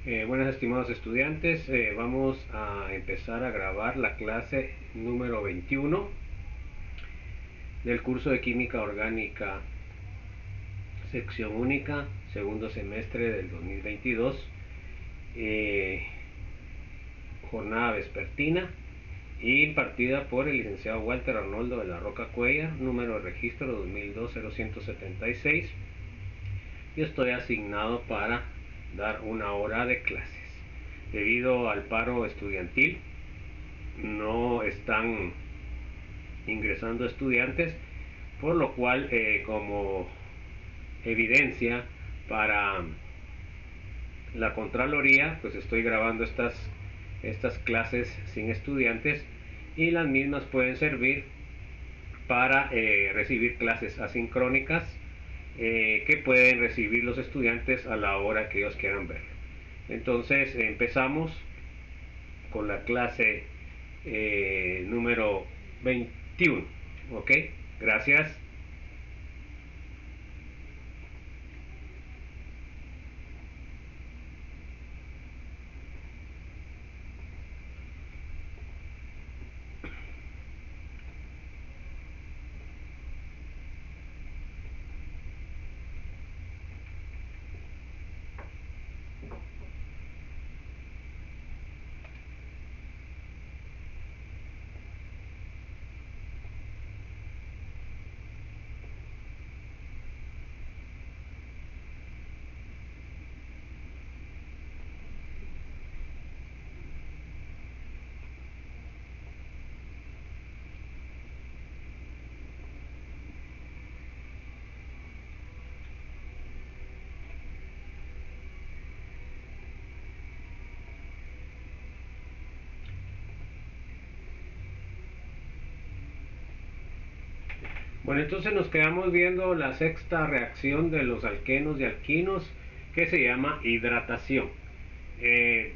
Buenas estimados estudiantes, vamos a empezar a grabar la clase número 21 del curso de Química Orgánica, sección única, segundo semestre del 2022, jornada vespertina y impartida por el licenciado Walter Arnoldo de la Roca Cuellar, número de registro 2002-0176, y estoy asignado para dar una hora de clases. Debido al paro estudiantil, no están ingresando estudiantes, por lo cual como evidencia para la Contraloría, pues estoy grabando estas clases sin estudiantes, y las mismas pueden servir para recibir clases asincrónicas que pueden recibir los estudiantes a la hora que ellos quieran ver. Entonces empezamos con la clase número 21. Ok, gracias. Bueno, entonces nos quedamos viendo la sexta reacción de los alquenos y alquinos, que se llama hidratación.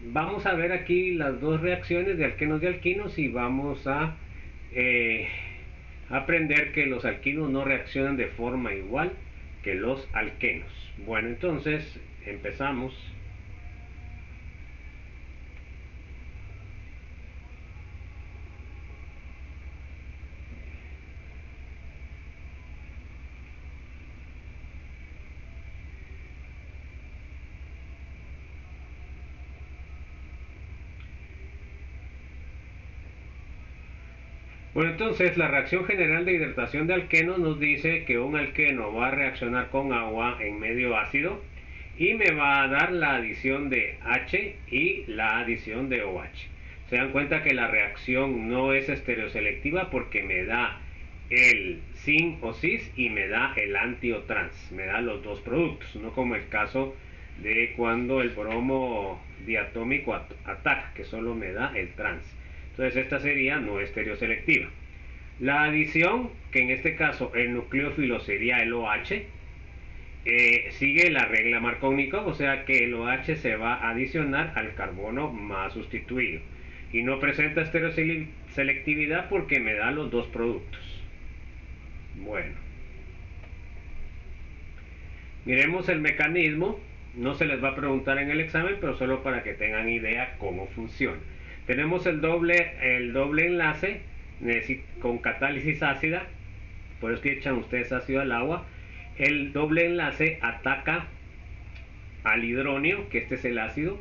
Vamos a ver aquí las dos reacciones de alquenos y alquinos, y vamos a eh, aprender que los alquinos no reaccionan de forma igual que los alquenos. Bueno, entonces empezamos. Bueno, entonces la reacción general de hidratación de alquenos nos dice que un alqueno va a reaccionar con agua en medio ácido y me va a dar la adición de H y la adición de OH. Se dan cuenta que la reacción no es estereoselectiva porque me da el sin o cis y me da el anti o trans, me da los dos productos, no como el caso de cuando el bromo diatómico ataca, que solo me da el trans. Entonces esta sería no estereoselectiva. La adición, que en este caso el nucleófilo sería el OH, sigue la regla Markovnikov, o sea que el OH se va a adicionar al carbono más sustituido. Y no presenta estereoselectividad porque me da los dos productos. Bueno, miremos el mecanismo. No se les va a preguntar en el examen, pero solo para que tengan idea cómo funciona. Tenemos el doble enlace con catálisis ácida, por eso que echan ustedes ácido al agua. El doble enlace ataca al hidronio, que este es el ácido,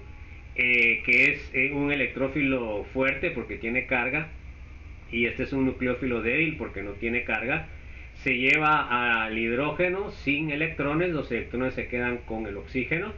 que es un electrófilo fuerte porque tiene carga, y este es un nucleófilo débil porque no tiene carga. Se lleva al hidrógeno sin electrones, los electrones se quedan con el oxígeno,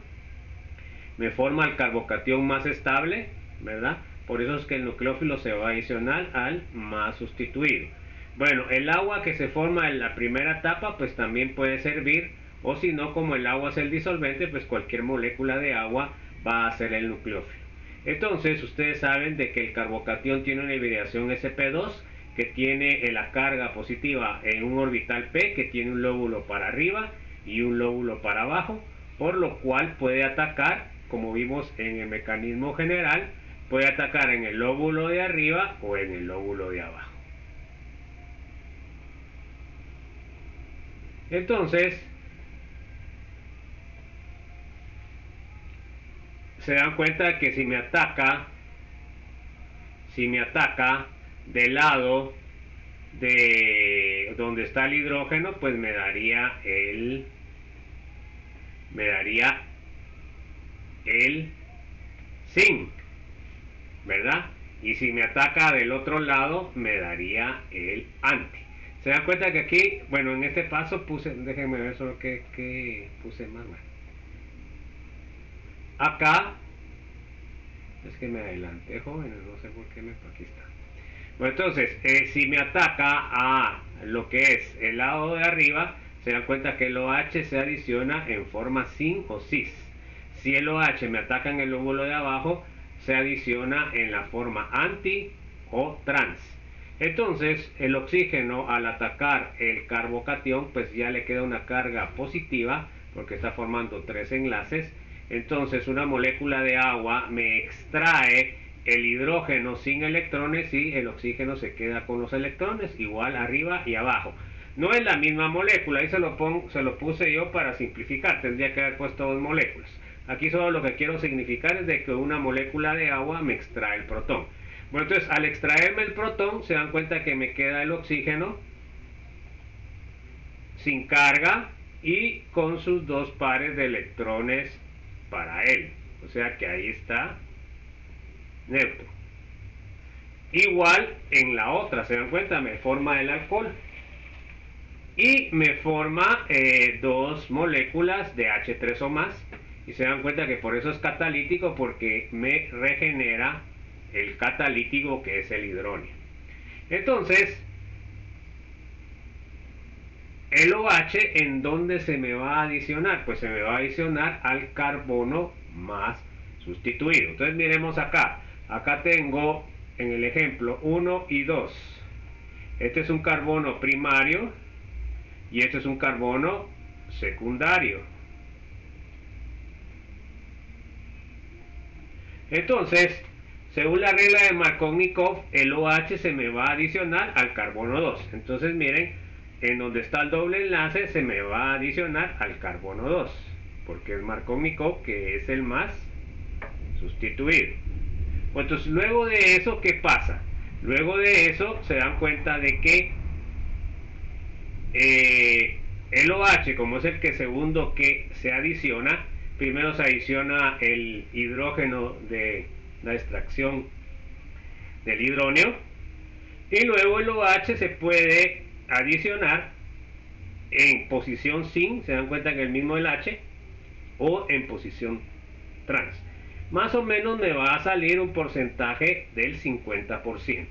me forma el carbocatión más estable, ¿verdad? Por eso es que el nucleófilo se va a adicionar al más sustituido. Bueno, el agua que se forma en la primera etapa pues también puede servir, o si no, como el agua es el disolvente, pues cualquier molécula de agua va a ser el nucleófilo. Entonces ustedes saben de que el carbocatión tiene una hibridación sp2, que tiene la carga positiva en un orbital p, que tiene un lóbulo para arriba y un lóbulo para abajo, por lo cual puede atacar, como vimos en el mecanismo general, puede atacar en el lóbulo de arriba o en el lóbulo de abajo. Entonces, se dan cuenta que si me ataca del lado de donde está el hidrógeno, pues me daría el zinc, ¿verdad? Y si me ataca del otro lado, me daría el anti. Se dan cuenta que aquí, bueno, en este paso puse, déjenme ver solo que puse mal. Acá, es que me adelanté, jóvenes, no sé por qué aquí está. Bueno, entonces, si me ataca a lo que es el lado de arriba, se dan cuenta que el OH se adiciona en forma sin o cis. Si el OH me ataca en el lóbulo de abajo, se adiciona en la forma anti o trans. Entonces, el oxígeno al atacar el carbocatión, pues ya le queda una carga positiva, porque está formando 3 enlaces. Entonces, una molécula de agua me extrae el hidrógeno sin electrones y el oxígeno se queda con los electrones, igual arriba y abajo. No es la misma molécula, ahí se lo puse yo para simplificar, tendría que haber puesto 2 moléculas. Aquí solo lo que quiero significar es de que una molécula de agua me extrae el protón. Bueno, entonces al extraerme el protón, se dan cuenta que me queda el oxígeno sin carga y con sus 2 pares de electrones para él. O sea que ahí está neutro. Igual en la otra, se dan cuenta, me forma el alcohol y me forma 2 moléculas de H3 o más, y se dan cuenta que por eso es catalítico, porque me regenera el catalítico que es el hidrógeno. Entonces, el OH, ¿en dónde se me va a adicionar? Pues se me va a adicionar al carbono más sustituido. Entonces miremos acá. Acá tengo en el ejemplo 1 y 2. Este es un carbono primario y este es un carbono secundario. Entonces, según la regla de Markovnikov, el OH se me va a adicionar al carbono 2. Entonces miren, en donde está el doble enlace se me va a adicionar al carbono 2, porque es Markovnikov, que es el más sustituido. Entonces, luego de eso, ¿qué pasa? Luego de eso se dan cuenta de que el OH, como es el que segundo que se adiciona, primero se adiciona el hidrógeno de la extracción del hidrógeno, y luego el OH se puede adicionar en posición sin, se dan cuenta que el mismo el H, o en posición trans. Más o menos me va a salir un porcentaje del 50%.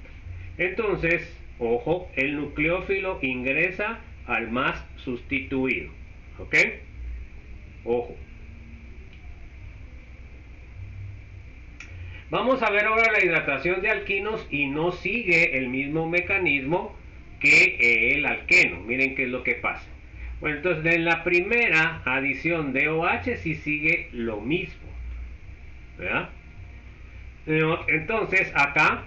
Entonces, ojo, el nucleófilo ingresa al más sustituido. ¿Ok? Ojo. Vamos a ver ahora la hidratación de alquinos y no sigue el mismo mecanismo que el alqueno. Miren qué es lo que pasa. Bueno, entonces en la primera adición de OH sí sigue lo mismo, ¿verdad? Entonces acá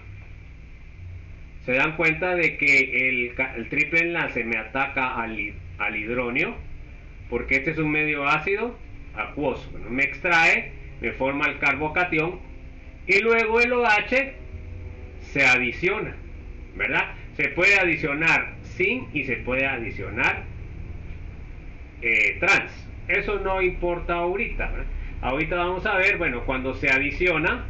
se dan cuenta de que el triple enlace me ataca al hidrógeno, porque este es un medio ácido acuoso. Bueno, me extrae, me forma el carbocatión y luego el OH se adiciona, ¿verdad? Se puede adicionar sin y se puede adicionar trans. Eso no importa ahorita, ¿verdad? Ahorita vamos a ver, bueno, cuando se adiciona,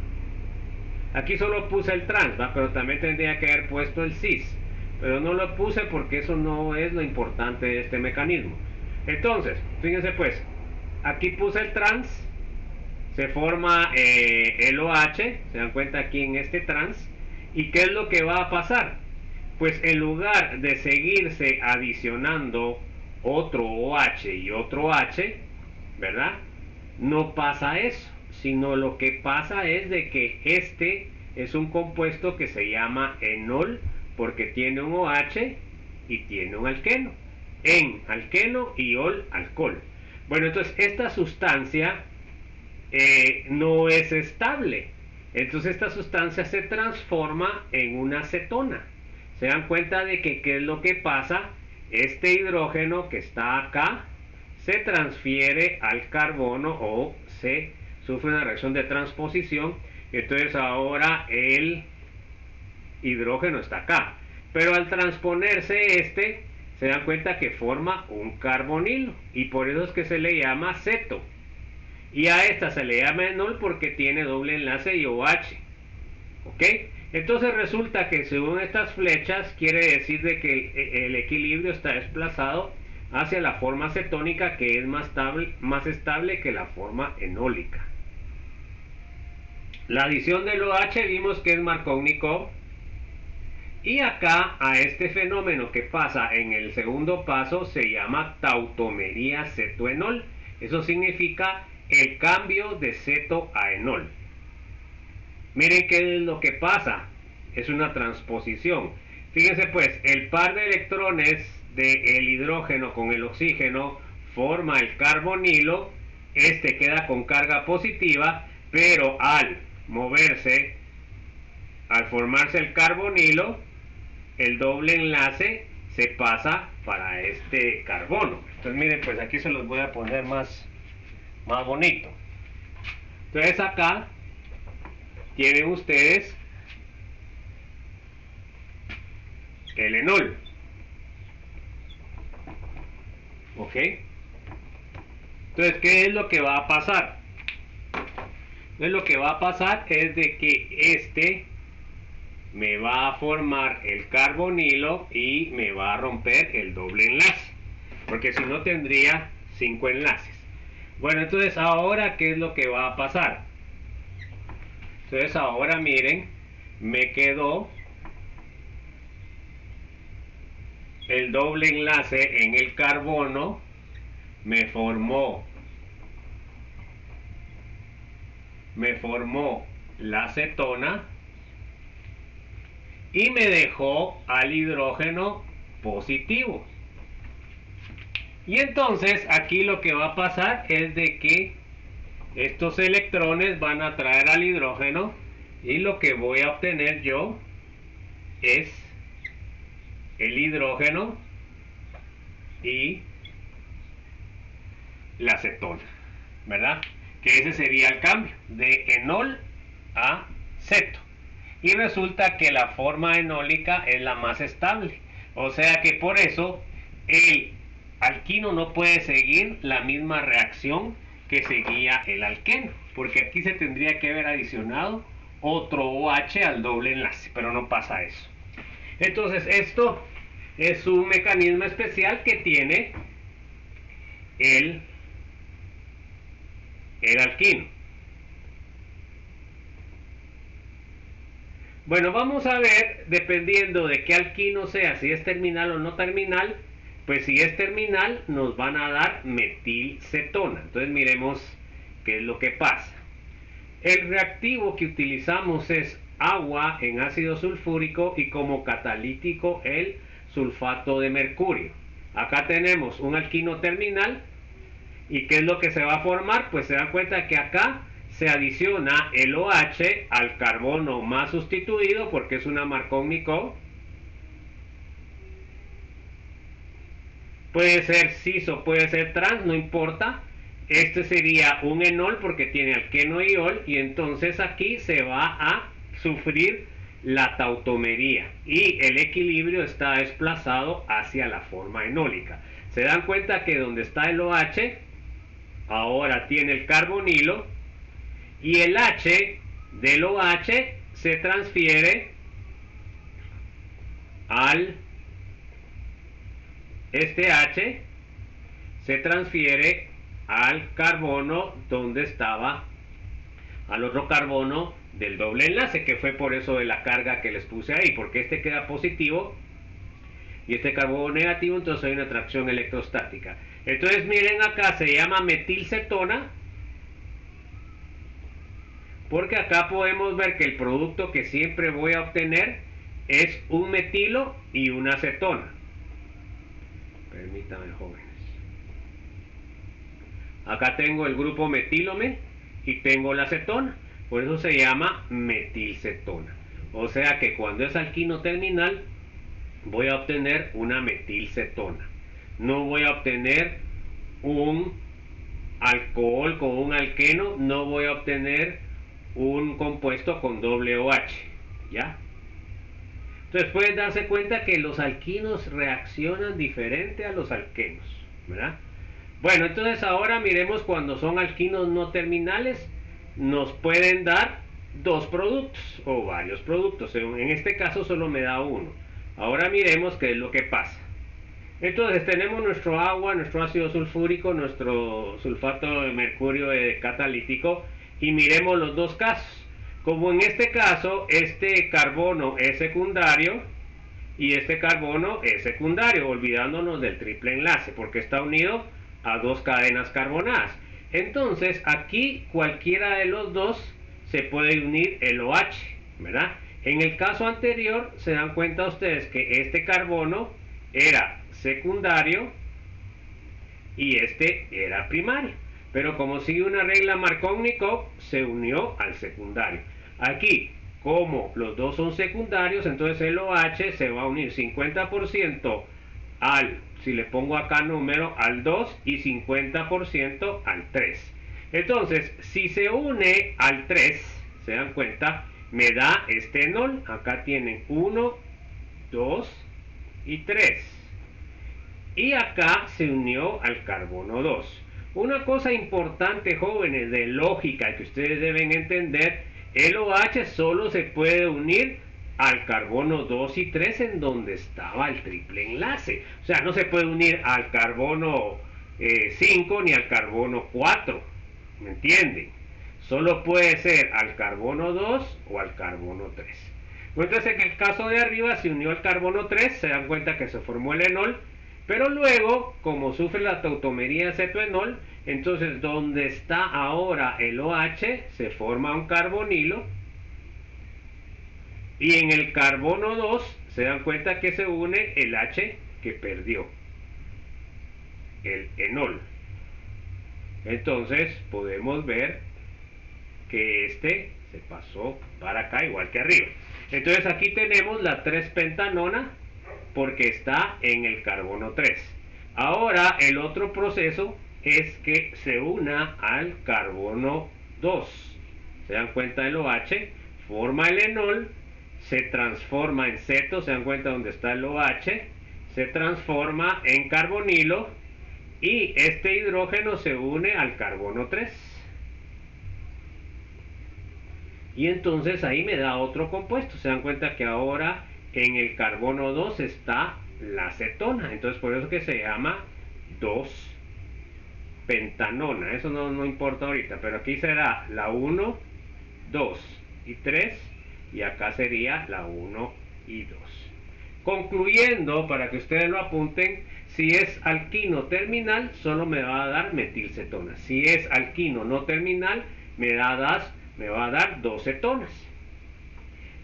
aquí solo puse el trans, ¿verdad? Pero también tendría que haber puesto el cis, pero no lo puse porque eso no es lo importante de este mecanismo. Entonces, fíjense pues, aquí puse el trans, se forma el OH, se dan cuenta aquí en este trans, y ¿qué es lo que va a pasar? Pues en lugar de seguirse adicionando otro OH y otro H, ¿verdad? No pasa eso, sino lo que pasa es de que este es un compuesto que se llama enol, porque tiene un OH y tiene un alqueno. En, alqueno, y ol, alcohol. Bueno, entonces esta sustancia no es estable. Entonces esta sustancia se transforma en una acetona. Se dan cuenta de que ¿qué es lo que pasa? Este hidrógeno que está acá se transfiere al carbono o se sufre una reacción de transposición, entonces ahora el hidrógeno está acá. Pero al transponerse se dan cuenta que forma un carbonilo y por eso es que se le llama ceto. Y a esta se le llama enol porque tiene doble enlace y OH. ¿Ok? Entonces resulta que según estas flechas quiere decir de que el equilibrio está desplazado hacia la forma cetónica, que es más estable que la forma enólica. La adición del OH vimos que es Markovnikov. Y acá a este fenómeno que pasa en el segundo paso se llama tautomería cetoenol. Eso significa el cambio de ceto a enol. Miren qué es lo que pasa. Es una transposición. Fíjense pues, el par de electrones del hidrógeno con el oxígeno forma el carbonilo. Este queda con carga positiva, pero al formarse el carbonilo, el doble enlace se pasa para este carbono. Entonces miren, pues aquí se los voy a poner más bonito. Entonces acá tienen ustedes el enol. ¿Ok? Entonces, ¿qué es lo que va a pasar? Entonces lo que va a pasar es de que me va a formar el carbonilo y me va a romper el doble enlace, porque si no tendría 5 enlaces. Bueno, entonces ahora ¿qué es lo que va a pasar? Entonces ahora miren, me quedó el doble enlace en el carbono, me formó la cetona y me dejó al hidrógeno positivo. Y entonces aquí lo que va a pasar es de que estos electrones van a atraer al hidrógeno y lo que voy a obtener yo es el hidrógeno y la cetona, ¿verdad? Que ese sería el cambio de enol a ceto. Y resulta que la forma enólica es la más estable. O sea que por eso el alquino no puede seguir la misma reacción que seguía el alqueno, porque aquí se tendría que haber adicionado otro OH al doble enlace, pero no pasa eso. Entonces esto es un mecanismo especial que tiene el alquino. Bueno, vamos a ver, dependiendo de qué alquino sea, si es terminal o no terminal, pues si es terminal nos van a dar metilcetona. Entonces miremos qué es lo que pasa. El reactivo que utilizamos es agua en ácido sulfúrico y como catalítico el sulfato de mercurio. Acá tenemos un alquino terminal. ¿Y qué es lo que se va a formar? Pues se dan cuenta que acá se adiciona el OH al carbono más sustituido porque es una Markovnikov. Puede ser cis o puede ser trans, no importa. Este sería un enol porque tiene alqueno y ol, y entonces aquí se va a sufrir la tautomería y el equilibrio está desplazado hacia la forma enólica. Se dan cuenta que donde está el OH ahora tiene el carbonilo y el H del OH se transfiere H se transfiere al carbono donde estaba, al otro carbono del doble enlace, que fue por eso de la carga que les puse ahí, porque este queda positivo y este carbono negativo, entonces hay una atracción electrostática. Entonces miren acá, se llama metilcetona porque acá podemos ver que el producto que siempre voy a obtener es un metilo y una acetona. Permítanme, jóvenes. Acá tengo el grupo metilome y tengo la acetona, por eso se llama metilcetona. O sea que cuando es alquino terminal voy a obtener una metilcetona. No voy a obtener un alcohol con un alqueno, no voy a obtener un compuesto con doble OH, ¿ya? Entonces pueden darse cuenta que los alquinos reaccionan diferente a los alquenos, ¿verdad? Bueno, entonces ahora miremos cuando son alquinos no terminales, nos pueden dar dos productos o varios productos. En este caso solo me da uno. Ahora miremos qué es lo que pasa. Entonces tenemos nuestro agua, nuestro ácido sulfúrico, nuestro sulfato de mercurio catalítico y miremos los dos casos. Como en este caso, este carbono es secundario y este carbono es secundario, olvidándonos del triple enlace, porque está unido a dos cadenas carbonadas. Entonces, aquí cualquiera de los dos se puede unir el OH, ¿verdad? En el caso anterior, se dan cuenta ustedes que este carbono era secundario y este era primario. Pero como sigue una regla Markovnikov, se unió al secundario. Aquí, como los dos son secundarios, entonces el OH se va a unir 50% al, si le pongo acá número, al 2 y 50% al 3. Entonces, si se une al 3, se dan cuenta, me da este enol. Acá tienen 1, 2 y 3. Y acá se unió al carbono 2. Una cosa importante, jóvenes, de lógica que ustedes deben entender, el OH solo se puede unir al carbono 2 y 3 en donde estaba el triple enlace. O sea, no se puede unir al carbono 5 ni al carbono 4. ¿Me entienden? Solo puede ser al carbono 2 o al carbono 3. Entonces, en el caso de arriba se unió al carbono 3, se dan cuenta que se formó el enol. Pero luego, como sufre la tautomería cetoenol, entonces donde está ahora el OH se forma un carbonilo. Y en el carbono 2 se dan cuenta que se une el H que perdió, el enol. Entonces podemos ver que este se pasó para acá igual que arriba. Entonces aquí tenemos la 3-pentanona porque está en el carbono 3. Ahora el otro proceso es que se una al carbono 2. Se dan cuenta el OH, forma el enol, se transforma en ceto, se dan cuenta dónde está el OH, se transforma en carbonilo y este hidrógeno se une al carbono 3. Y entonces ahí me da otro compuesto. Se dan cuenta que ahora en el carbono 2 está la cetona. Entonces por eso que se llama 2-pentanona. Eso no importa ahorita. Pero aquí será la 1, 2 y 3. Y acá sería la 1 y 2. Concluyendo, para que ustedes lo apunten, si es alquino terminal, solo me va a dar metilcetona. Si es alquino no terminal, me va a dar 2 cetonas,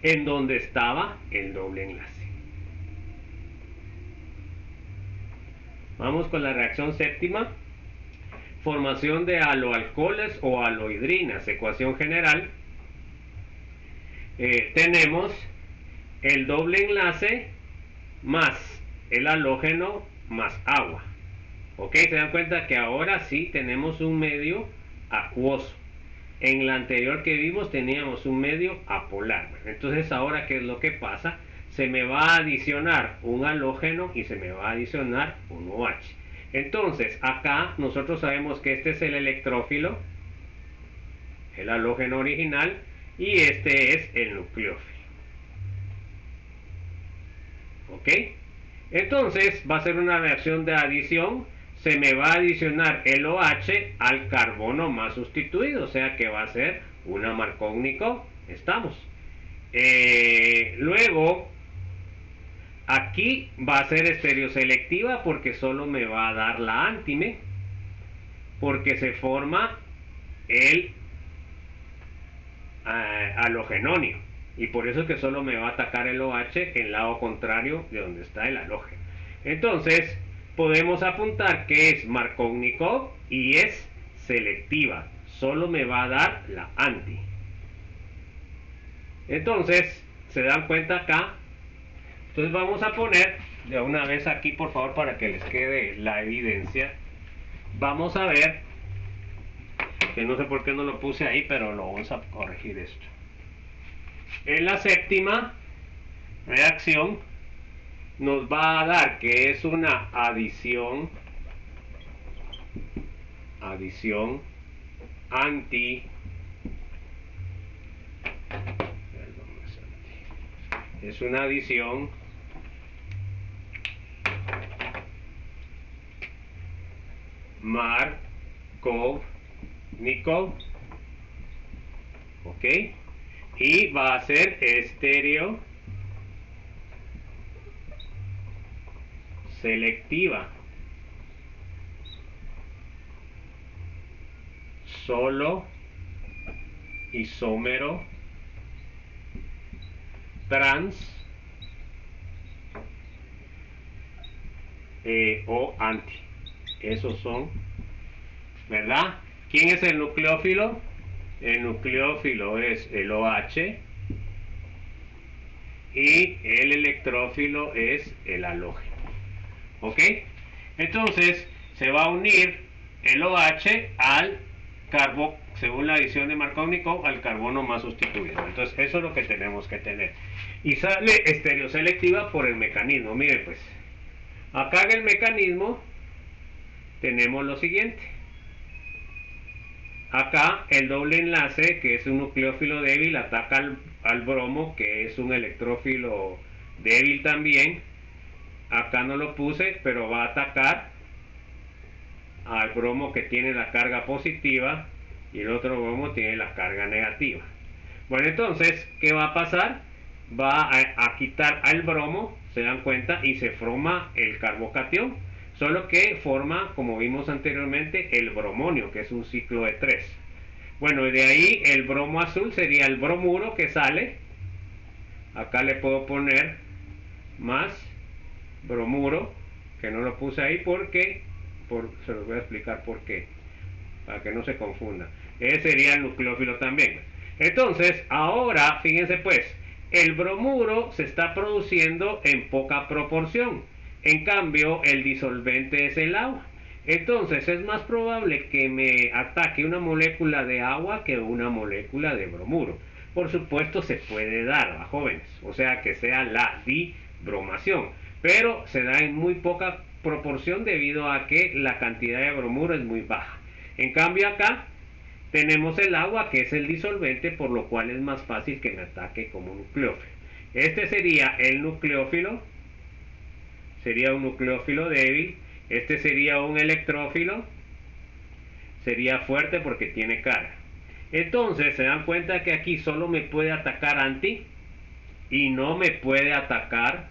en donde estaba el doble enlace. Vamos con la reacción séptima. Formación de haloalcoholes o halohidrinas, ecuación general. Tenemos el doble enlace más el halógeno más agua. Ok, se dan cuenta que ahora sí tenemos un medio acuoso. En la anterior que vimos teníamos un medio apolar. Entonces ahora, ¿qué es lo que pasa? Se me va a adicionar un halógeno y se me va a adicionar un OH. Entonces acá nosotros sabemos que este es el electrófilo, el halógeno original, y este es el nucleófilo. ¿Ok? Entonces va a ser una reacción de adición. Se me va a adicionar el OH al carbono más sustituido, o sea que va a ser una Markovnikov. Estamos. Luego, aquí va a ser estereoselectiva porque solo me va a dar la antime, porque se forma el halogenonio. Y por eso es que solo me va a atacar el OH en el lado contrario de donde está el halógeno. Entonces, podemos apuntar que es Markovnikov y es selectiva. Solo me va a dar la anti. Entonces, se dan cuenta acá. Entonces vamos a poner de una vez aquí, por favor, para que les quede la evidencia. Vamos a ver que no sé por qué no lo puse ahí, pero lo vamos a corregir esto. En la séptima reacción nos va a dar que es una adición anti, es una adición Markov-Nikov, ok, y va a ser estéreo selectiva, solo isómero trans o anti. Esos son, ¿verdad? ¿Quién es el nucleófilo? El nucleófilo es el OH y el electrófilo es el halógeno. ¿Ok? Entonces se va a unir el OH al carbono, según la adición de Markov-Nikov, al carbono más sustituido. Entonces eso es lo que tenemos que tener. Y sale estereoselectiva por el mecanismo. Miren pues, acá en el mecanismo tenemos lo siguiente. Acá el doble enlace, que es un nucleófilo débil, ataca al bromo, que es un electrófilo débil también. Acá no lo puse, pero va a atacar al bromo que tiene la carga positiva y el otro bromo tiene la carga negativa. Bueno, entonces, ¿qué va a pasar? Va a quitar al bromo, se dan cuenta, y se forma el carbocatión, solo que forma, como vimos anteriormente, el bromonio, que es un ciclo de 3. Bueno, y de ahí el bromo azul sería el bromuro que sale. Acá le puedo poner más bromuro, que no lo puse ahí porque se los voy a explicar por qué, para que no se confunda. Ese sería el nucleófilo también. Entonces, ahora, fíjense pues, el bromuro se está produciendo en poca proporción. En cambio, el disolvente es el agua. Entonces, es más probable que me ataque una molécula de agua que una molécula de bromuro. Por supuesto, se puede dar a jóvenes, o sea, que sea la dibromación, pero se da en muy poca proporción debido a que la cantidad de bromuro es muy baja. En cambio acá tenemos el agua, que es el disolvente, por lo cual es más fácil que me ataque como nucleófilo. Este sería el nucleófilo, sería un nucleófilo débil. Este sería un electrófilo, sería fuerte porque tiene carga. Entonces se dan cuenta que aquí solo me puede atacar anti y no me puede atacar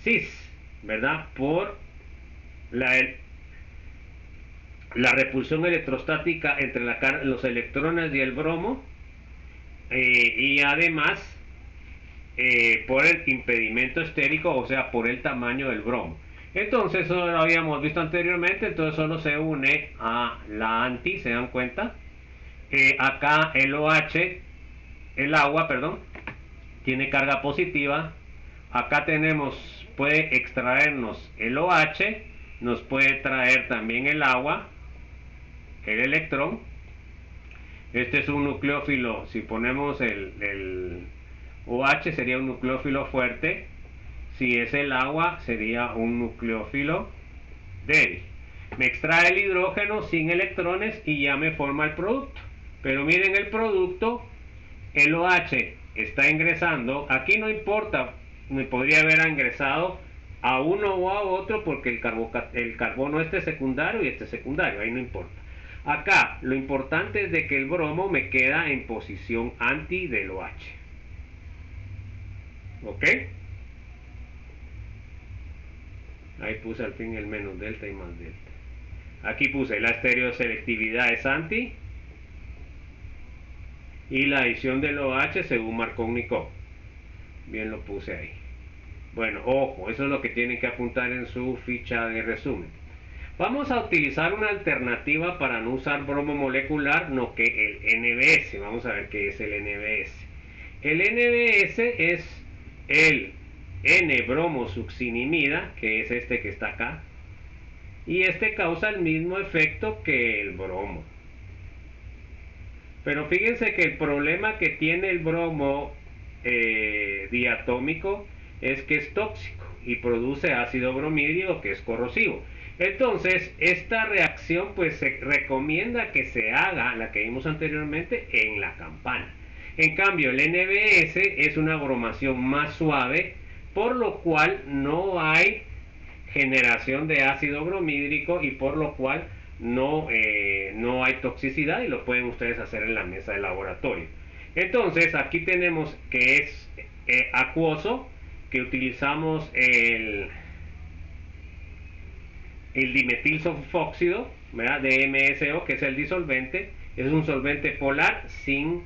cis, ¿verdad? Por la repulsión electrostática entre los electrones y el bromo, y además por el impedimento estérico, o sea, por el tamaño del bromo. Entonces, eso lo habíamos visto anteriormente, entonces solo se une a la anti, ¿se dan cuenta? Acá el OH, el agua, perdón, tiene carga positiva. Acá tenemos, puede extraernos el OH, nos puede traer también el agua, el electrón. Este es un nucleófilo, si ponemos el OH sería un nucleófilo fuerte, si es el agua sería un nucleófilo débil. Me extrae el hidrógeno sin electrones y ya me forma el producto. Pero miren el producto, el OH está ingresando, aquí no importa, me podría haber ingresado a uno o a otro porque el carbono este es secundario y este es secundario, ahí no importa. Acá lo importante es de que el bromo me queda en posición anti del OH. ¿Ok? Ahí puse al fin el menos delta y más delta. Aquí puse la estereoselectividad es anti y la adición del OH según Markov-Nikov. Bien lo puse ahí. Bueno, ojo, eso es lo que tienen que apuntar en su ficha de resumen. Vamos a utilizar una alternativa para no usar bromo molecular, no que el NBS. Vamos a ver qué es el NBS. El NBS es el N-bromosuccinimida, que es este que está acá. y este causa el mismo efecto que el bromo. Pero fíjense que el problema que tiene el bromo diatómico es que es tóxico y produce ácido bromídrico que es corrosivo. Entonces, esta reacción pues se recomienda que se haga, la que vimos anteriormente, en la campana. En cambio, el NBS es una bromación más suave, por lo cual no hay generación de ácido bromídrico y por lo cual no hay toxicidad y lo pueden ustedes hacer en la mesa de laboratorio. Entonces, aquí tenemos que es acuoso, que utilizamos el dimetil sulfóxido, ¿verdad? DMSO, que es el disolvente, es un solvente polar sin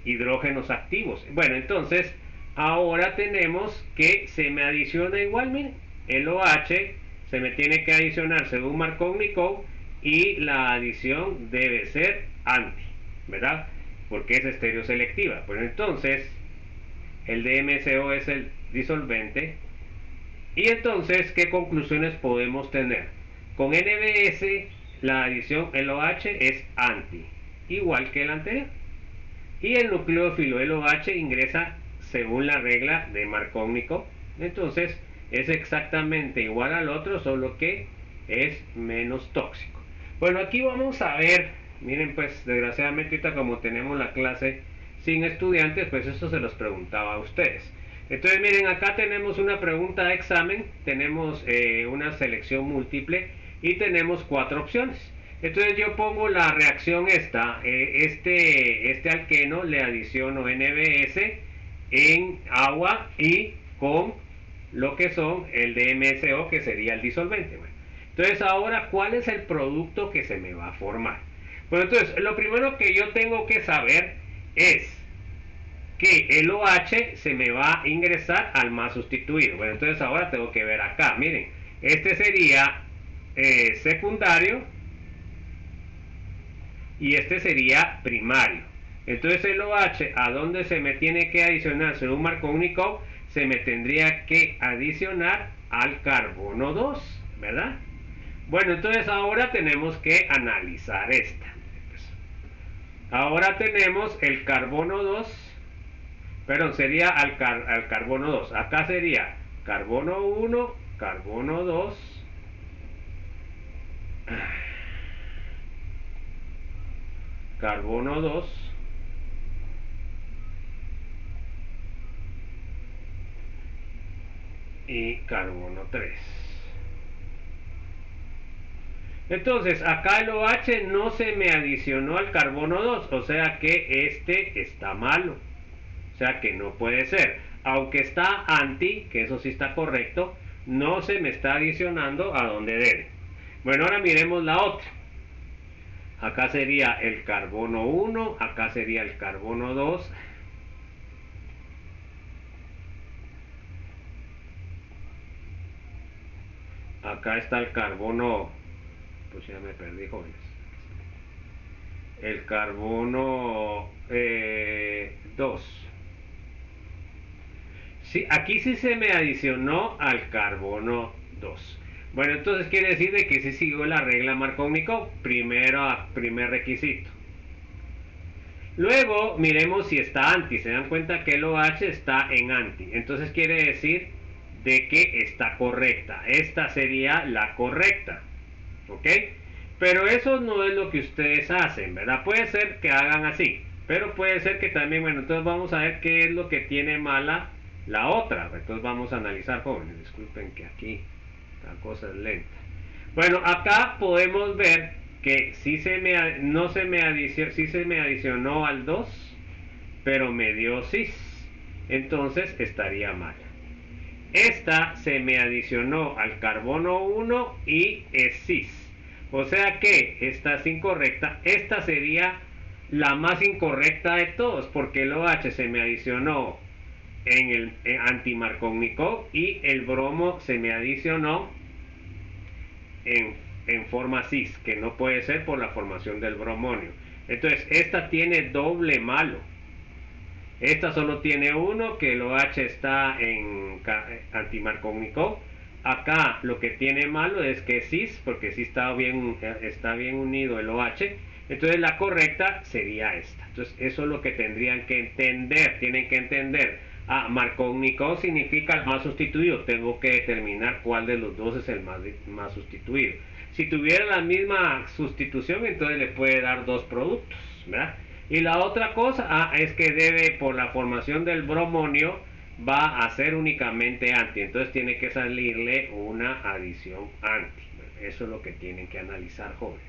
hidrógenos activos. Bueno, entonces ahora tenemos que se me adiciona igual, miren, el OH se me tiene que adicionar según Markovnikov y la adición debe ser anti, ¿verdad? Porque es estereoselectiva. Pues entonces el DMSO es el disolvente. Y entonces, ¿qué conclusiones podemos tener? Con NBS, la adición LOH es anti, igual que el anterior. Y el nucleófilo LOH ingresa según la regla de Markovnikov. Entonces, es exactamente igual al otro, solo que es menos tóxico. Bueno, aquí vamos a ver, miren, pues desgraciadamente ahorita como tenemos la clase sin estudiantes, pues eso se los preguntaba a ustedes. Entonces miren, acá tenemos una pregunta de examen, tenemos una selección múltiple y tenemos 4 opciones. Entonces yo pongo la reacción esta, este alqueno le adiciono NBS en agua y con lo que son el DMSO, que sería el disolvente. Bueno, entonces ahora, ¿cuál es el producto que se me va a formar? Bueno, entonces lo primero que yo tengo que saber es que el OH se me va a ingresar al más sustituido. Bueno, entonces ahora tengo que ver acá, miren, este sería secundario y este sería primario. Entonces el OH, ¿a dónde se me tiene que adicionar? Según Markovnikov, se me tendría que adicionar al carbono 2, ¿verdad? Bueno, entonces ahora tenemos que analizar esta. Ahora tenemos el carbono 2, perdón, sería al carbono 2. Acá sería carbono 1, carbono 2, carbono 2, y carbono 3. Entonces, acá el OH no se me adicionó al carbono 2, o sea que este está malo. O sea que no puede ser. Aunque está anti, que eso sí está correcto, no se me está adicionando a donde debe. Bueno, ahora miremos la otra. Acá sería el carbono 1, acá sería el carbono 2. Acá está el carbono, pues ya me perdí, jóvenes. El carbono 2. Sí, aquí sí se me adicionó al carbono 2. Bueno, entonces quiere decir de que sí siguió la regla Markovnikov, primer requisito. Luego miremos si está anti. Se dan cuenta que el OH está en anti. Entonces quiere decir de que está correcta. Esta sería la correcta. ¿Ok? Pero eso no es lo que ustedes hacen, ¿verdad? Puede ser que hagan así. Pero puede ser que también, bueno, entonces vamos a ver qué es lo que tiene mala la otra. Entonces vamos a analizar, jóvenes. Disculpen que aquí la cosa es lenta. Bueno, acá podemos ver que sí se me adicionó al 2, pero me dio cis. Entonces estaría mal. Esta se me adicionó al carbono 1 y es cis. O sea que esta es incorrecta. Esta sería la más incorrecta de todos, porque el OH se me adicionó en el anti-Markovnikov y el bromo se me adicionó en forma cis, que no puede ser por la formación del bromonio. Entonces esta tiene doble malo. Esta solo tiene uno, que el OH está en anti-Markovnikov. acá lo que tiene malo es que es cis, porque sí está bien unido el OH. Entonces la correcta sería esta. Entonces eso es lo que tendrían que entender. Tienen que entender. Markovnikov significa el más sustituido. Tengo que determinar cuál de los dos es el más sustituido. Si tuviera la misma sustitución, entonces le puede dar dos productos, ¿verdad? Y la otra cosa es que debe, por la formación del bromonio, va a ser únicamente anti. Entonces tiene que salirle una adición anti. Eso es lo que tienen que analizar, jóvenes.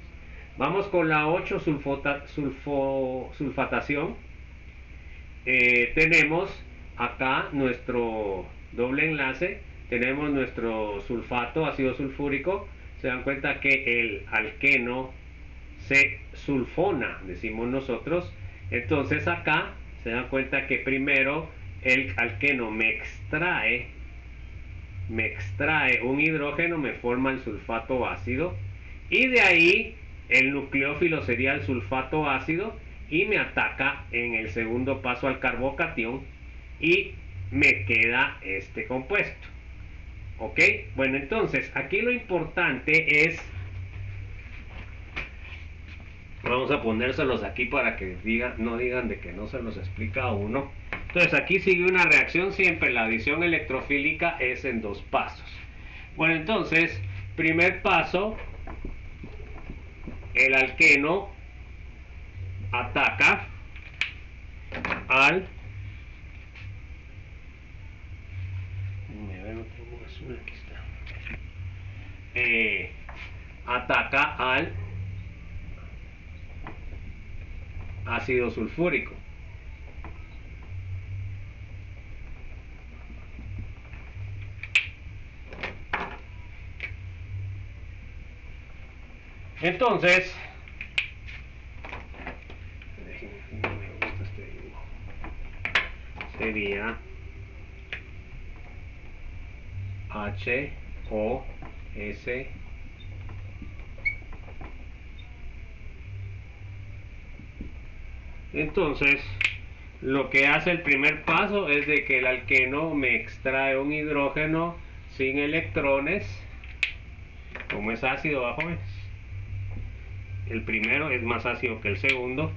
Vamos con la 8, sulfatación. Tenemos acá nuestro doble enlace. Tenemos nuestro sulfato, ácido sulfúrico. Se dan cuenta que el alqueno se sulfona, decimos nosotros. Entonces acá se dan cuenta que primero el alqueno me extrae un hidrógeno, me forma el sulfato ácido, y de ahí el nucleófilo sería el sulfato ácido y me ataca en el segundo paso al carbocatión y me queda este compuesto. ¿Ok? Bueno, entonces aquí lo importante es, vamos a ponérselos aquí para que no digan de que no se los explica a uno. Entonces aquí sigue una reacción siempre. La adición electrofílica es en dos pasos. Bueno, entonces, primer paso, el alqueno ataca al... Aquí está. Ataca al ácido sulfúrico. Entonces, no me gusta este dibujo. Sería HOS. Entonces, lo que hace el primer paso es de que el alqueno me extrae un hidrógeno sin electrones. Como es ácido, jóvenes, el primero es más ácido que el segundo.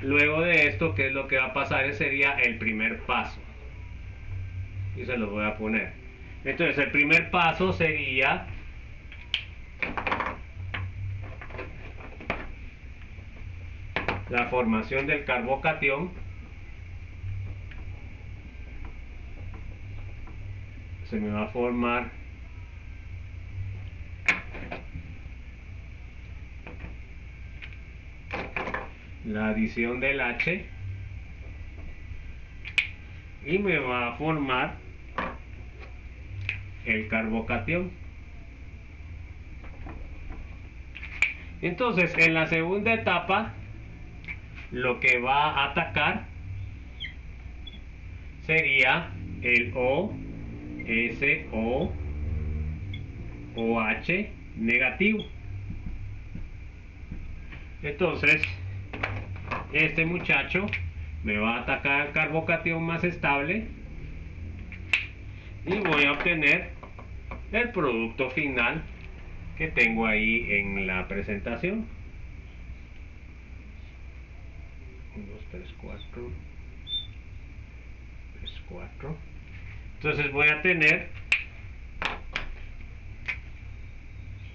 Luego de esto, ¿qué es lo que va a pasar? Sería el primer paso. Y se los voy a poner. Entonces, el primer paso sería la formación del carbocatión. Se me va a formar la adición del H y me va a formar el carbocatión. Entonces, en la segunda etapa, lo que va a atacar sería el OH negativo. Entonces, este muchacho me va a atacar el carbocatión más estable y voy a obtener el producto final que tengo ahí en la presentación. 1, 2, 3, 4. 3, 4. Entonces voy a tener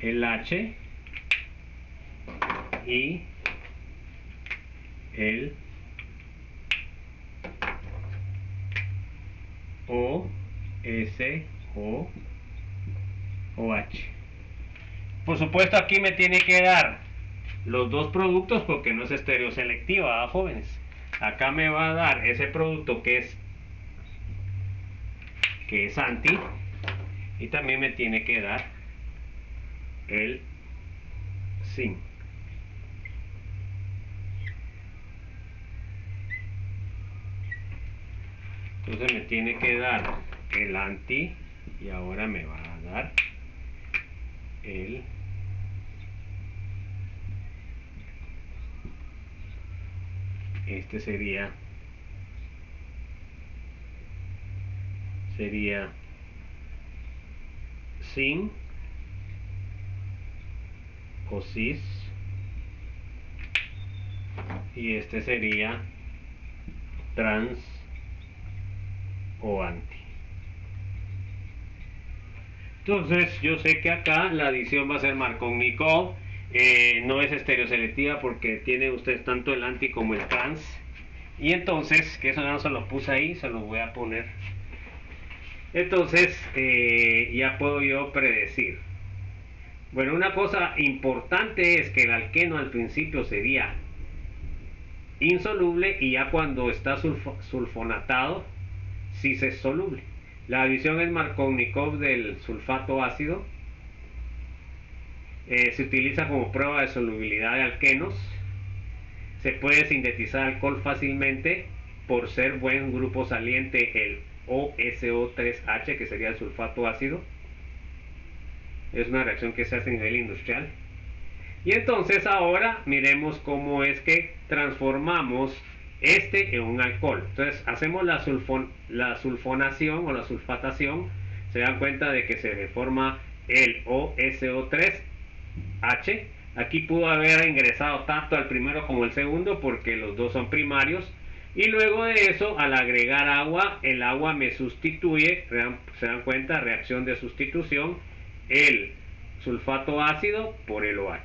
el H y el OH. Por supuesto, aquí me tiene que dar los dos productos porque no es estereoselectiva, jóvenes. Acá me va a dar ese producto que es anti, y también me tiene que dar el zinc. Entonces me tiene que dar el anti y ahora me va a dar este sería sin o cis, y este sería trans o anti. Entonces yo sé que acá la adición va a ser Markovnikov, no es estereoselectiva porque tiene ustedes tanto el anti como el trans, y entonces, que eso no se lo puse ahí, se lo voy a poner. Entonces ya puedo yo predecir. Bueno, una cosa importante es que el alqueno al principio sería insoluble, y ya cuando está sulfonatado sí es soluble. La adición es Markovnikov del sulfato ácido. Se utiliza como prueba de solubilidad de alquenos. Se puede sintetizar alcohol fácilmente por ser buen grupo saliente el OSO3H, que sería el sulfato ácido. Es una reacción que se hace a nivel industrial. Y entonces ahora miremos cómo es que transformamos este en un alcohol. Entonces hacemos la sulfonación o la sulfatación. Se dan cuenta de que se forma el OSO3H. Aquí pudo haber ingresado tanto al primero como el segundo porque los dos son primarios. Y luego de eso, al agregar agua, el agua me sustituye, se dan cuenta, reacción de sustitución, el sulfato ácido por el OH.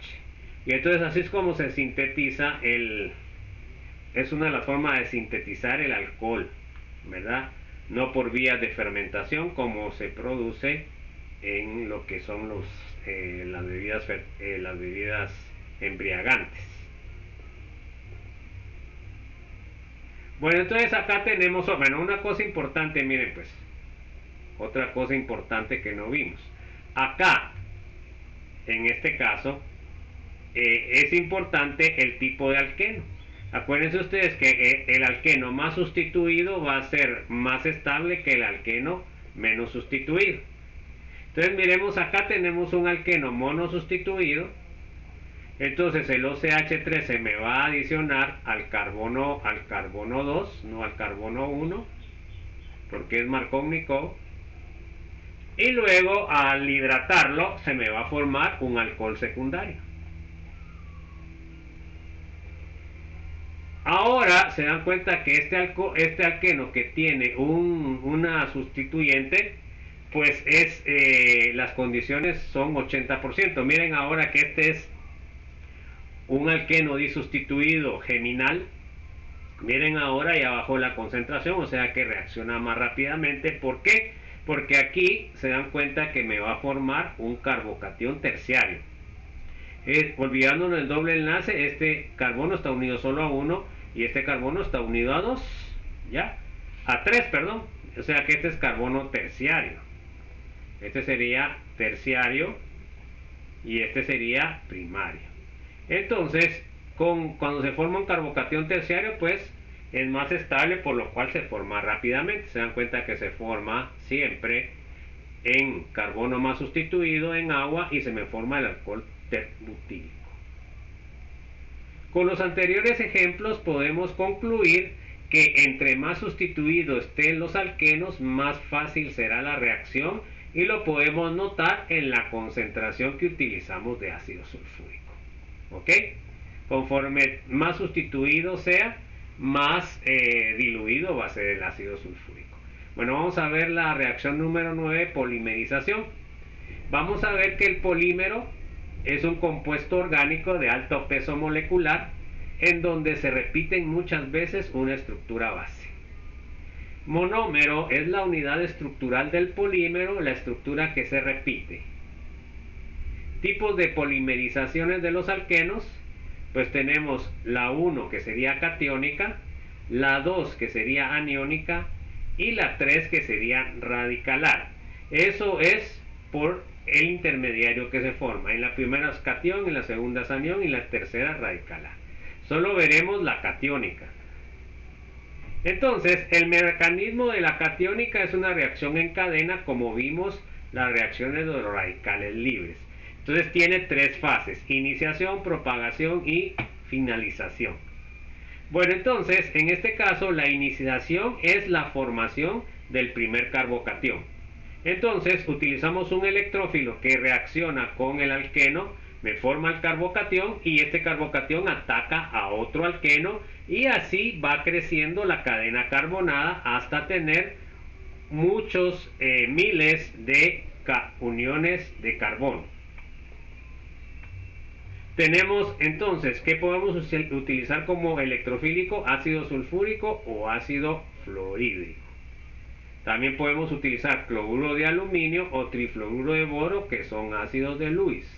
Y entonces así es como se sintetiza es una de las formas de sintetizar el alcohol, ¿verdad? No por vías de fermentación como se produce en lo que son las bebidas embriagantes. Bueno, entonces acá tenemos, bueno, una cosa importante, miren pues, otra cosa importante que no vimos. Acá, en este caso, es importante el tipo de alqueno. Acuérdense ustedes que el alqueno más sustituido va a ser más estable que el alqueno menos sustituido. Entonces miremos, acá tenemos un alqueno monosustituido. Entonces el OCH3 se me va a adicionar al carbono 2, no al carbono 1, porque es Markovnikov. Y luego al hidratarlo se me va a formar un alcohol secundario. Ahora se dan cuenta que este alqueno que tiene una sustituyente, pues las condiciones son 80%. Miren ahora que este es un alqueno disustituido geminal. Miren ahora, ya bajó la concentración, o sea que reacciona más rápidamente. ¿Por qué? Porque aquí se dan cuenta que me va a formar un carbocatión terciario. Olvidándonos del doble enlace, este carbono está unido solo a 1 y este carbono está unido a 2, ¿ya? A 3, perdón. O sea que este es carbono terciario. Este sería terciario y este sería primario. Entonces, cuando se forma un carbocatión terciario, pues es más estable, por lo cual se forma rápidamente. Se dan cuenta que se forma siempre en carbono más sustituido en agua y se me forma el alcohol butílico. Con los anteriores ejemplos podemos concluir que entre más sustituidos estén los alquenos, más fácil será la reacción, y lo podemos notar en la concentración que utilizamos de ácido sulfúrico. ¿Ok? Conforme más sustituido sea, más diluido va a ser el ácido sulfúrico. Bueno, vamos a ver la reacción número 9, polimerización. Vamos a ver que el polímero es un compuesto orgánico de alto peso molecular en donde se repiten muchas veces una estructura base. Monómero es la unidad estructural del polímero, la estructura que se repite. Tipos de polimerizaciones de los alquenos, pues tenemos la 1 que sería catiónica, la 2 que sería aniónica y la 3 que sería radicalar. Eso es por el intermediario que se forma. En la primera es catión, en la segunda es anión y en la tercera radicalar. Solo veremos la catiónica. Entonces, el mecanismo de la catiónica es una reacción en cadena, como vimos las reacciones de los radicales libres. Entonces tiene 3 fases: iniciación, propagación y finalización. Bueno, entonces, en este caso, la iniciación es la formación del primer carbocatión. Entonces utilizamos un electrófilo que reacciona con el alqueno, me forma el carbocatión y este carbocatión ataca a otro alqueno y así va creciendo la cadena carbonada hasta tener muchos miles de uniones de carbono. Tenemos entonces que podemos utilizar como electrofílico ácido sulfúrico o ácido fluorhídrico. También podemos utilizar cloruro de aluminio o trifluoruro de boro, que son ácidos de Lewis.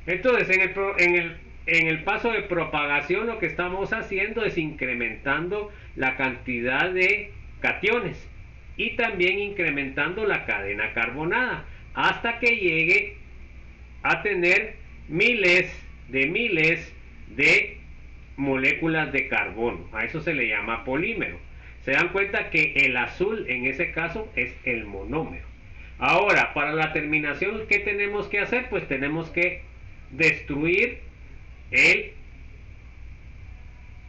Entonces, en el paso de propagación lo que estamos haciendo es incrementando la cantidad de cationes y también incrementando la cadena carbonada hasta que llegue a tener miles de moléculas de carbono. A eso se le llama polímero. Se dan cuenta que el azul en ese caso es el monómero. Ahora, para la terminación, ¿qué tenemos que hacer? Pues tenemos que destruir el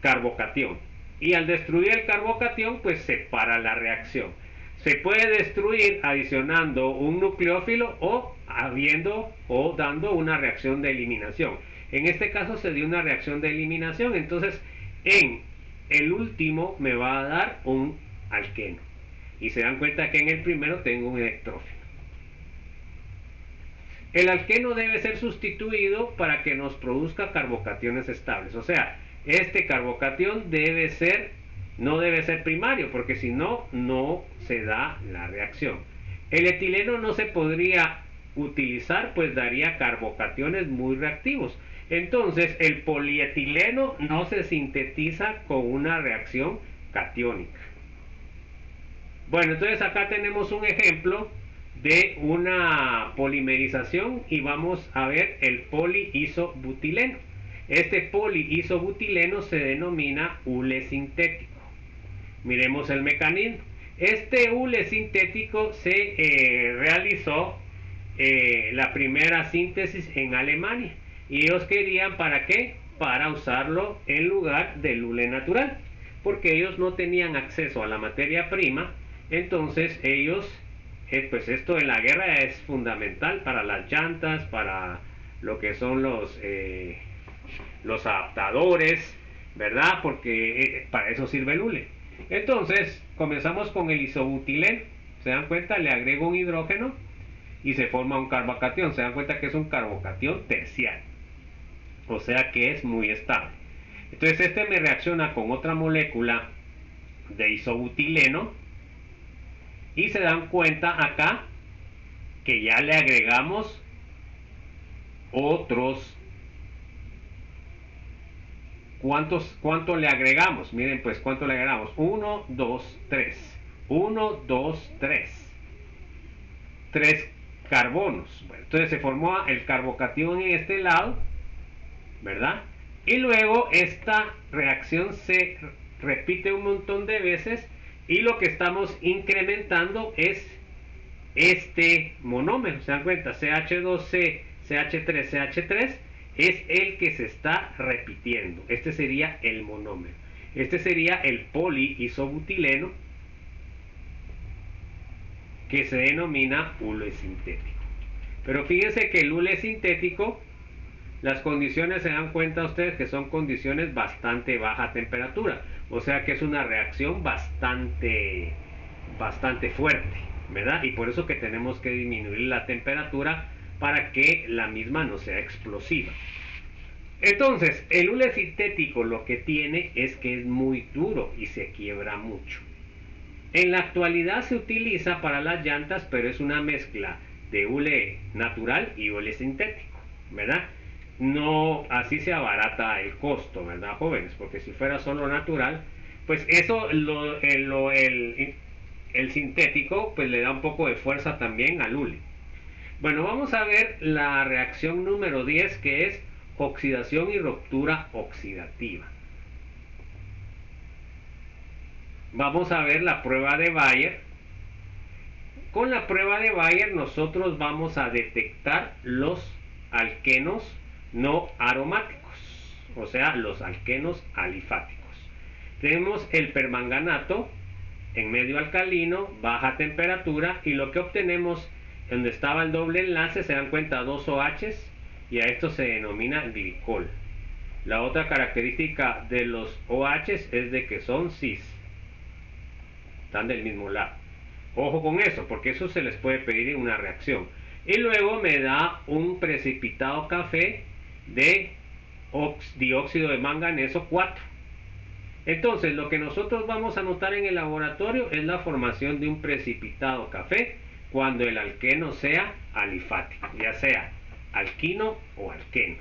carbocatión. Y al destruir el carbocatión, pues se para la reacción. Se puede destruir adicionando un nucleófilo o dando una reacción de eliminación. En este caso se dio una reacción de eliminación, entonces en el último me va a dar un alqueno. Y se dan cuenta que en el primero tengo un electrófilo. El alqueno debe ser sustituido para que nos produzca carbocationes estables. O sea, este carbocatión no debe ser primario, porque si no, no se da la reacción. El etileno no se podría utilizar, pues daría carbocationes muy reactivos. Entonces, el polietileno no se sintetiza con una reacción catiónica. Bueno, entonces acá tenemos un ejemplo de una polimerización y vamos a ver el poliisobutileno. Este poliisobutileno se denomina hule sintético. Miremos el mecanismo. Este hule sintético se realizó la primera síntesis en Alemania. Y ellos querían, ¿para qué? Para usarlo en lugar del hule natural. Porque ellos no tenían acceso a la materia prima. Entonces ellos, pues esto en la guerra es fundamental para las llantas, para lo que son los adaptadores, ¿verdad? Porque para eso sirve el hule. Entonces comenzamos con el isobutileno. ¿Se dan cuenta? Le agrego un hidrógeno y se forma un carbocatión. Se dan cuenta que es un carbocatión terciario. O sea que es muy estable. Entonces este me reacciona con otra molécula de isobutileno. Y se dan cuenta acá que ya le agregamos otros. ¿Cuánto le agregamos? Miren pues cuánto le agregamos. 1, 2, 3. 1, 2, 3. 3 carbonos. Bueno, entonces se formó el carbocatión en este lado, ¿verdad? Y luego esta reacción se repite un montón de veces y lo que estamos incrementando es este monómero. ¿Se dan cuenta? CH2C, CH3, CH3 es el que se está repitiendo. Este sería el monómero. Este sería el poliisobutileno, que se denomina hule sintético. Pero fíjense que el hule sintético, las condiciones, se dan cuenta ustedes que son condiciones bastante baja temperatura. O sea que es una reacción bastante fuerte, ¿verdad? Y por eso que tenemos que disminuir la temperatura para que la misma no sea explosiva. Entonces, el hule sintético lo que tiene es que es muy duro y se quiebra mucho. En la actualidad se utiliza para las llantas, pero es una mezcla de hule natural y hule sintético, ¿verdad? No, así se abarata el costo, ¿verdad, jóvenes? Porque si fuera solo natural, pues eso, el sintético, pues le da un poco de fuerza también al hule. Bueno, vamos a ver la reacción número 10, que es oxidación y ruptura oxidativa. Vamos a ver la prueba de Bayer. Con la prueba de Bayer nosotros vamos a detectar los alquenos no aromáticos, o sea, los alquenos alifáticos. Tenemos el permanganato en medio alcalino, baja temperatura, y lo que obtenemos donde estaba el doble enlace, se dan cuenta, dos OHs, y a esto se denomina glicol. La otra característica de los OHs es de que son cis, están del mismo lado. Ojo con eso, porque eso se les puede pedir en una reacción. Y luego me da un precipitado café de dióxido de manganeso 4. Entonces, lo que nosotros vamos a notar en el laboratorio es la formación de un precipitado café cuando el alqueno sea alifático, ya sea alquino o alqueno.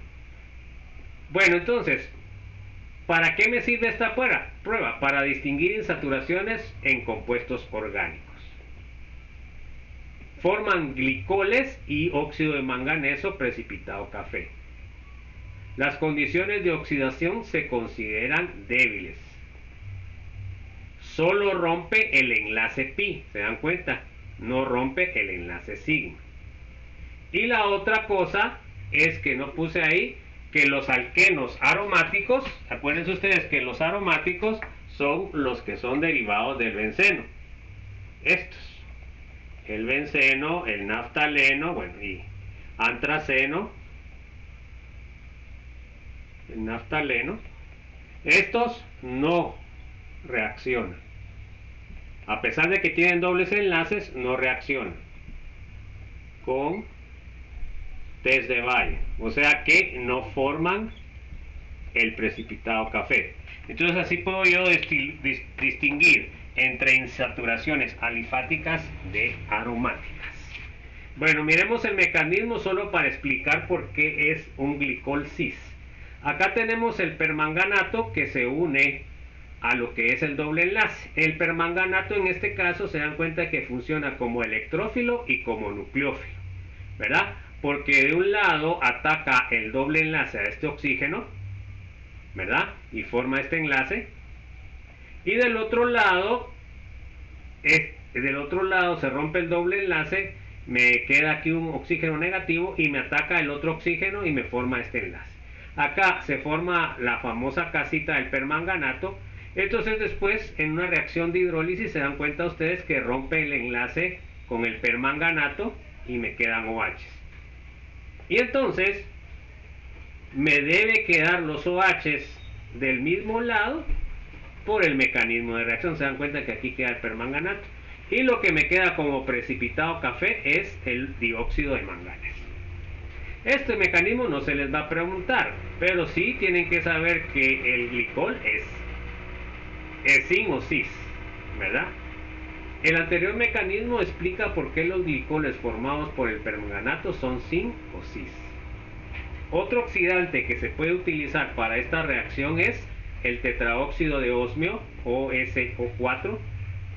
Bueno, entonces, ¿para qué me sirve esta prueba? Para distinguir insaturaciones en compuestos orgánicos. Forman glicoles y óxido de manganeso precipitado café. Las condiciones de oxidación se consideran débiles. Solo rompe el enlace pi, ¿se dan cuenta? No rompe el enlace sigma. Y la otra cosa es que no puse ahí que los alquenos aromáticos, acuérdense ustedes que los aromáticos son los que son derivados del benceno. Estos, el benceno, el naftaleno, bueno, y antraceno, el naftaleno, estos no reaccionan. A pesar de que tienen dobles enlaces, no reaccionan con test de Bayer, o sea que no forman el precipitado café. Entonces así puedo yo distinguir entre insaturaciones alifáticas de aromáticas. Bueno, miremos el mecanismo solo para explicar por qué es un glicol cis. Acá tenemos el permanganato que se une a lo que es el doble enlace. El permanganato en este caso se dan cuenta que funciona como electrófilo y como nucleófilo, ¿verdad? Porque de un lado ataca el doble enlace a este oxígeno, ¿verdad? Y forma este enlace. Y del otro lado se rompe el doble enlace, me queda aquí un oxígeno negativo y me ataca el otro oxígeno y me forma este enlace. Acá se forma la famosa casita del permanganato. Entonces después en una reacción de hidrólisis se dan cuenta ustedes que rompe el enlace con el permanganato y me quedan OHs. Y entonces me debe quedar los OHs del mismo lado por el mecanismo de reacción. Se dan cuenta que aquí queda el permanganato. Y lo que me queda como precipitado café es el dióxido de manganeso. Este mecanismo no se les va a preguntar, pero sí tienen que saber que el glicol es sin o cis, ¿verdad? El anterior mecanismo explica por qué los glicoles formados por el permanganato son sin o cis. Otro oxidante que se puede utilizar para esta reacción es el tetraóxido de osmio o SO4,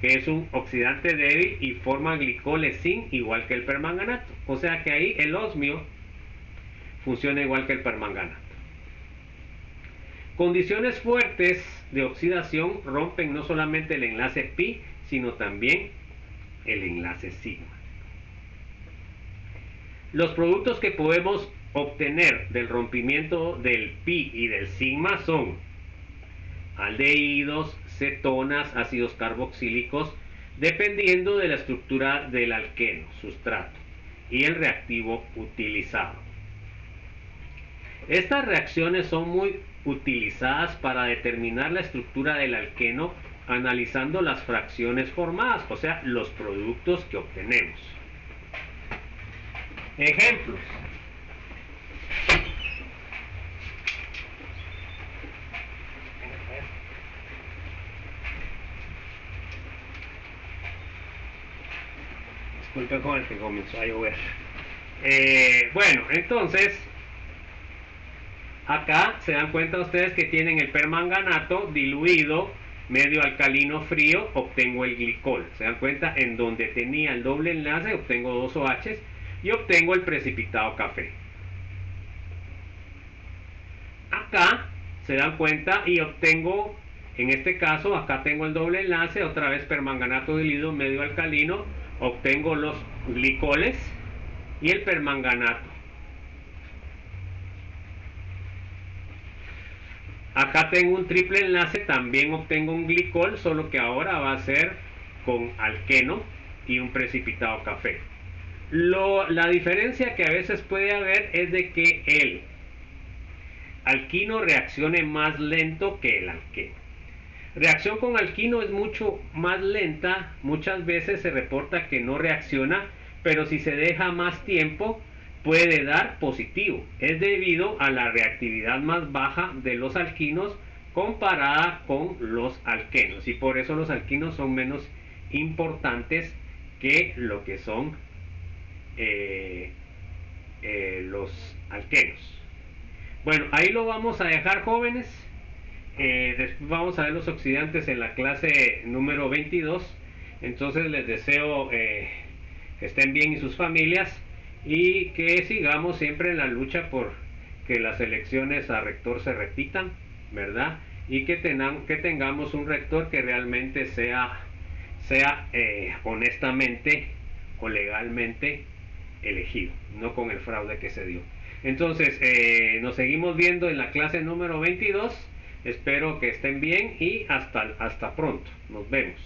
que es un oxidante débil y forma glicoles sin igual que el permanganato. O sea que ahí el osmio funciona igual que el permanganato. Condiciones fuertes de oxidación rompen no solamente el enlace pi, sino también el enlace sigma. Los productos que podemos obtener del rompimiento del pi y del sigma son aldehídos, cetonas, ácidos carboxílicos, dependiendo de la estructura del alqueno, sustrato, y el reactivo utilizado. Estas reacciones son muy utilizadas para determinar la estructura del alqueno analizando las fracciones formadas, o sea, los productos que obtenemos. Ejemplos. Disculpe con el que comenzó a llover. Bueno, entonces acá se dan cuenta ustedes que tienen el permanganato diluido, medio alcalino frío, obtengo el glicol. Se dan cuenta, en donde tenía el doble enlace obtengo dos OHs y obtengo el precipitado café. Acá se dan cuenta y obtengo, en este caso acá tengo el doble enlace, otra vez permanganato diluido, medio alcalino, obtengo los glicoles y el permanganato. Acá tengo un triple enlace, también obtengo un glicol, solo que ahora va a ser con alqueno y un precipitado café. La diferencia que a veces puede haber es de que el alquino reaccione más lento que el alqueno. Reacción con alquino es mucho más lenta, muchas veces se reporta que no reacciona, pero si se deja más tiempo puede dar positivo. Es debido a la reactividad más baja de los alquinos comparada con los alquenos, y por eso los alquinos son menos importantes que lo que son los alquenos. Bueno, ahí lo vamos a dejar, jóvenes. Después vamos a ver los oxidantes en la clase número 22. Entonces les deseo que estén bien y sus familias, y que sigamos siempre en la lucha por que las elecciones a rector se repitan, ¿verdad? Y que tengamos un rector que realmente sea honestamente o legalmente elegido, no con el fraude que se dio. Entonces, nos seguimos viendo en la clase número 22. Espero que estén bien y hasta pronto. Nos vemos.